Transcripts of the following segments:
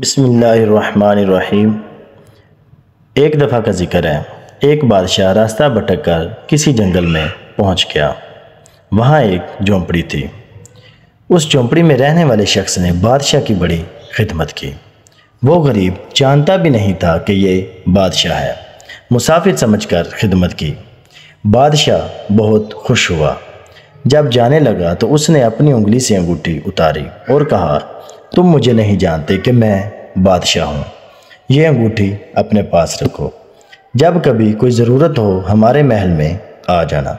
بسم اللہ الرحمن الرحیم۔ ایک دفعہ کا ذکر ہے، ایک بادشاہ راستہ بھٹک کر کسی جنگل میں پہنچ گیا۔ وہاں ایک جھونپڑی تھی۔ اس جھونپڑی میں رہنے والے شخص نے بادشاہ کی بڑی خدمت کی۔ وہ غریب جانتا بھی نہیں تھا کہ یہ بادشاہ ہے، مسافر سمجھ کر خدمت کی۔ بادشاہ بہت خوش ہوا۔ جب جانے لگا تو اس نے اپنی انگلی سے انگوٹھی اتاری اور کہا، تم مجھے نہیں جانتے کہ میں بادشاہ ہوں، یہ انگوٹھی اپنے پاس رکھو، جب کبھی کوئی ضرورت ہو ہمارے محل میں آ جانا۔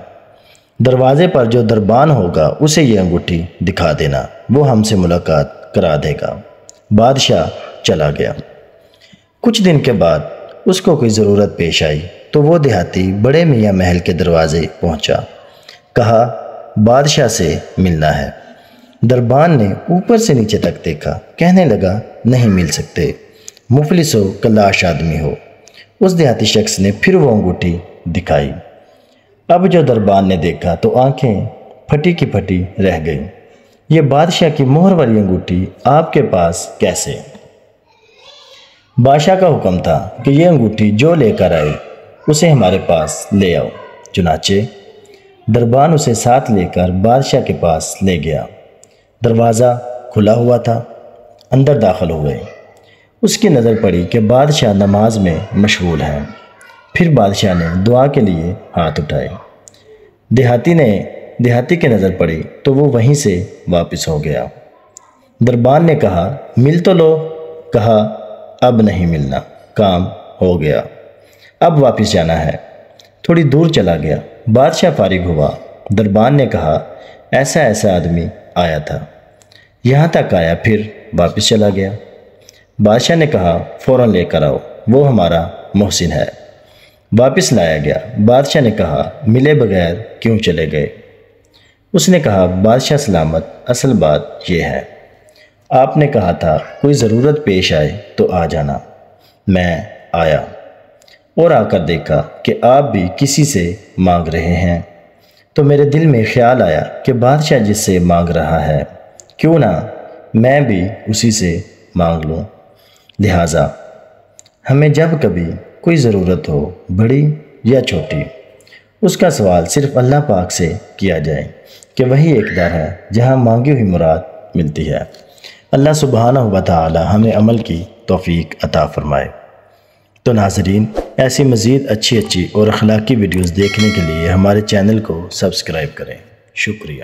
دروازے پر جو دربان ہوگا اسے یہ انگوٹھی دکھا دینا، وہ ہم سے ملاقات کرا دے گا۔ بادشاہ چلا گیا۔ کچھ دن کے بعد اس کو کوئی ضرورت پیش آئی تو وہ دیہاتی بڑے میاں محل کے دروازے پہنچا۔ کہا، بادشاہ سے ملنا ہے۔ دربان نے اوپر سے نیچے تک دیکھا، کہنے لگا، نہیں مل سکتے، مفلس ہو، کلاش آدمی ہو۔ اس دیہاتی شخص نے پھر وہ انگوٹھی دکھائی۔ اب جو دربان نے دیکھا تو آنکھیں پھٹی کی پھٹی رہ گئیں۔ یہ بادشاہ کی مہر والی انگوٹھی آپ کے پاس کیسے؟ بادشاہ کا حکم تھا کہ یہ انگوٹھی جو لے کر آئے اسے ہمارے پاس لے آؤ۔ چنانچہ دربان اسے ساتھ لے کر بادشاہ کے پاس لے گیا۔ دروازہ کھلا ہوا تھا، اندر داخل ہوئے۔ اس کی نظر پڑی کہ بادشاہ نماز میں مشغول ہیں۔ پھر بادشاہ نے دعا کے لیے ہاتھ اٹھائے۔ دیہاتی کی نظر پڑی تو وہ وہیں سے واپس ہو گیا۔ دربان نے کہا، مل تو لو۔ کہا، اب نہیں ملنا، کام ہو گیا، اب واپس جانا ہے۔ تھوڑی دور چلا گیا۔ بادشاہ فارغ ہوا۔ دربان نے کہا، ایسا آدمی آیا تھا، یہاں تک آیا پھر واپس چلا گیا۔ بادشاہ نے کہا، فوراً لے کر آؤ، وہ ہمارا محسن ہے۔ واپس لایا گیا۔ بادشاہ نے کہا، ملے بغیر کیوں چلے گئے؟ اس نے کہا، بادشاہ سلامت، اصل بات یہ ہے، آپ نے کہا تھا کوئی ضرورت پیش آئے تو آ جانا۔ میں آیا اور آ کر دیکھا کہ آپ بھی کسی سے مانگ رہے ہیں، تو میرے دل میں خیال آیا کہ بادشاہ جس سے مانگ رہا ہے کیوں نہ میں بھی اسی سے مانگ لوں۔ لہٰذا ہمیں جب کبھی کوئی ضرورت ہو، بڑی یا چھوٹی، اس کا سوال صرف اللہ پاک سے کیا جائے کہ وہی ایک در ہے جہاں مانگی ہوئی مراد ملتی ہے۔ اللہ سبحانہ و تعالی ہمیں عمل کی توفیق عطا فرمائے۔ تو ناظرین، ایسی مزید اچھی اور اخلاقی ویڈیوز دیکھنے کے لیے ہمارے چینل کو سبسکرائب کریں۔ شکریہ۔